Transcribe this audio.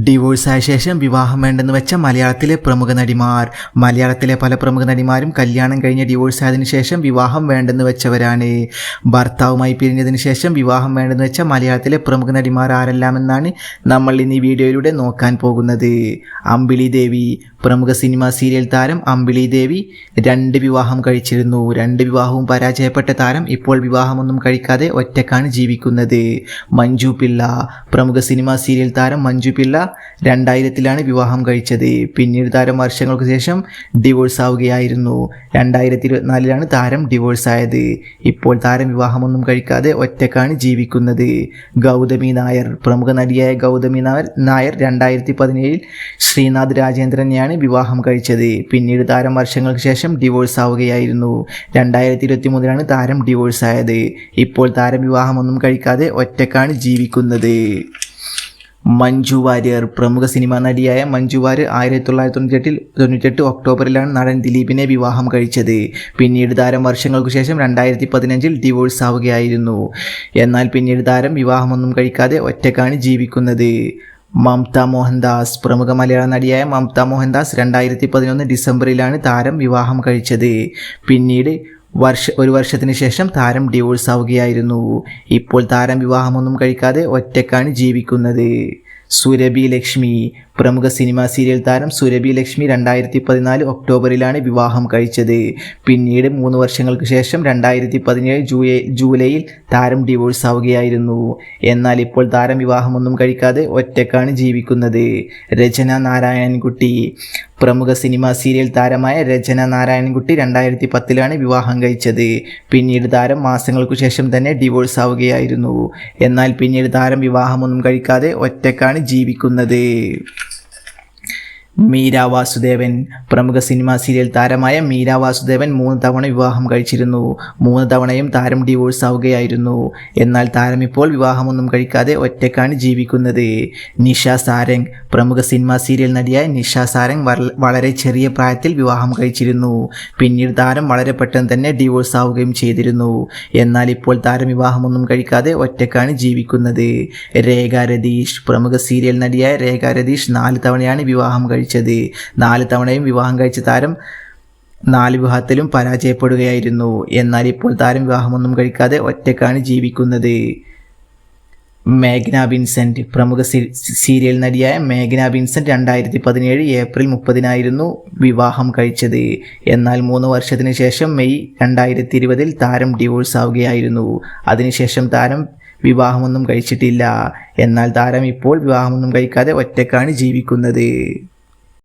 ഡിവോഴ്സായ ശേഷം വിവാഹം വേണ്ടെന്ന് വെച്ച മലയാളത്തിലെ പ്രമുഖ നടിമാർ. മലയാളത്തിലെ പല പ്രമുഖ നടിമാരും കല്യാണം കഴിഞ്ഞ് ഡിവോഴ്സായതിനു ശേഷം വിവാഹം വേണ്ടെന്ന് വെച്ചവരാണ്. ഭർത്താവുമായി പിരിഞ്ഞതിന് ശേഷം വിവാഹം വേണ്ടെന്ന് വെച്ച മലയാളത്തിലെ പ്രമുഖ നടിമാർ ആരെല്ലാമെന്നാണ് നമ്മൾ ഇന്ന് ഈ വീഡിയോയിലൂടെ നോക്കാൻ പോകുന്നത്. അമ്പിളി ദേവി. പ്രമുഖ സിനിമ സീരിയൽ താരം അമ്പിളി ദേവി 2 വിവാഹം കഴിച്ചിരുന്നു. 2 വിവാഹവും പരാജയപ്പെട്ട താരം ഇപ്പോൾ വിവാഹമൊന്നും കഴിക്കാതെ ഒറ്റക്കാണ് ജീവിക്കുന്നത്. മഞ്ജു പിള്ള. പ്രമുഖ സിനിമ സീരിയൽ താരം മഞ്ജു പിള്ള 2000-ലാണ് വിവാഹം കഴിച്ചത്. പിന്നീട് താരം വർഷങ്ങൾക്ക് ശേഷം ഡിവോഴ്സ് ആവുകയായിരുന്നു. 2024-ലാണ് താരം ഡിവോഴ്സ് ആയത്. ഇപ്പോൾ താരം വിവാഹമൊന്നും കഴിക്കാതെ ഒറ്റക്കാണ് ജീവിക്കുന്നത്. ഗൗതമി നായർ. പ്രമുഖ നടിയായ ഗൗതമി നായർ 2017-ൽ ശ്രീനാഥ് രാജേന്ദ്രനെയാണ് വിവാഹം കഴിച്ചത്. പിന്നീട് താരം വർഷങ്ങൾക്ക് ശേഷം ഡിവോഴ്സ് ആവുകയായിരുന്നു. 2023-ലാണ് താരം ഡിവോഴ്സ് ആയത്. ഇപ്പോൾ താരം വിവാഹമൊന്നും കഴിക്കാതെ ഒറ്റക്കാണ് ജീവിക്കുന്നത്. മഞ്ജു വാര്യർ. പ്രമുഖ സിനിമാ നടിയായ മഞ്ജു വാര്യർ 1998 ഒക്ടോബറിലാണ് നടൻ ദിലീപിനെ വിവാഹം കഴിച്ചത്. പിന്നീട് താരം വർഷങ്ങൾക്കു ശേഷം 2015-ൽ ഡിവോഴ്സ് ആവുകയായിരുന്നു. എന്നാൽ പിന്നീട് താരം വിവാഹമൊന്നും കഴിക്കാതെ ഒറ്റക്കാണ് ജീവിക്കുന്നത്. മമത മോഹൻദാസ്. പ്രമുഖ മലയാള നടിയായ മമത മോഹൻദാസ് 2011 ഡിസംബറിലാണ് താരം വിവാഹം കഴിച്ചത്. പിന്നീട് ഒരു വർഷത്തിന് ശേഷം താരം ഡിവോഴ്സ് ആവുകയായിരുന്നു. ഇപ്പോൾ താരം വിവാഹമൊന്നും കഴിക്കാതെ ഒറ്റക്കാണ് ജീവിക്കുന്നത്. സുരഭി ലക്ഷ്മി. പ്രമുഖ സിനിമ സീരിയൽ താരം സുരഭി ലക്ഷ്മി 2014 ഒക്ടോബറിലാണ് വിവാഹം കഴിച്ചത്. പിന്നീട് 3 വർഷങ്ങൾക്ക് ശേഷം 2017 ജൂലൈയിൽ താരം ഡിവോഴ്സ് ആവുകയായിരുന്നു. എന്നാൽ ഇപ്പോൾ താരം വിവാഹമൊന്നും കഴിക്കാതെ ഒറ്റക്കാണ് ജീവിക്കുന്നത്. രചന നാരായണൻകുട്ടി. പ്രമുഖ സിനിമ സീരിയൽ താരമായ രചന നാരായണൻകുട്ടി 2010-ലാണ് വിവാഹം കഴിച്ചത്. പിന്നീട് താരം മാസങ്ങൾക്കു ശേഷം തന്നെ ഡിവോഴ്സ് ആവുകയായിരുന്നു. എന്നാൽ പിന്നീട് താരം വിവാഹമൊന്നും കഴിക്കാതെ ഒറ്റക്കാണ് ജീവിക്കുന്നത്. മീര വാസുദേവൻ. പ്രമുഖ സിനിമ സീരിയൽ താരമായ മീര വാസുദേവൻ 3 തവണ വിവാഹം കഴിച്ചിരുന്നു. 3 തവണയും താരം ഡിവോഴ്സ് ആവുകയായിരുന്നു. എന്നാൽ താരം ഇപ്പോൾ വിവാഹമൊന്നും കഴിക്കാതെ ഒറ്റക്കാണ് ജീവിക്കുന്നത്. നിഷ സാരംഗ്. പ്രമുഖ സിനിമ സീരിയൽ നടിയായ നിഷ സാരംഗ് വളരെ ചെറിയ പ്രായത്തിൽ വിവാഹം കഴിച്ചിരുന്നു. പിന്നീട് താരം വളരെ പെട്ടെന്ന് തന്നെ ഡിവോഴ്സ് ആവുകയും ചെയ്തിരുന്നു. എന്നാൽ ഇപ്പോൾ താരം വിവാഹമൊന്നും കഴിക്കാതെ ഒറ്റക്കാണ് ജീവിക്കുന്നത്. രേഖ രതീഷ്. പ്രമുഖ സീരിയൽ നടിയായ രേഖ രതീഷ് 4 തവണയാണ് വിവാഹം കഴിച്ചത്. 4 തവണയും വിവാഹം കഴിച്ച താരം 4 വിവാഹത്തിലും പരാജയപ്പെടുകയായിരുന്നു. എന്നാൽ ഇപ്പോൾ താരം വിവാഹമൊന്നും കഴിക്കാതെ ഒറ്റക്കാണ് ജീവിക്കുന്നത്. മേഘ്ന വിൻസെൻ്റ്. പ്രമുഖ സീരിയൽ നടിയായ മേഘ്ന വിൻസെൻ്റ് 2017 ഏപ്രിൽ 30-നായിരുന്നു വിവാഹം കഴിച്ചത്. എന്നാൽ 3 വർഷത്തിന് ശേഷം മെയ് 2020-ൽ താരം ഡിവോഴ്സ് ആവുകയായിരുന്നു. അതിനുശേഷം താരം വിവാഹമൊന്നും കഴിച്ചിട്ടില്ല. എന്നാൽ താരം ഇപ്പോൾ വിവാഹമൊന്നും കഴിക്കാതെ ഒറ്റക്കാണ് ജീവിക്കുന്നത്.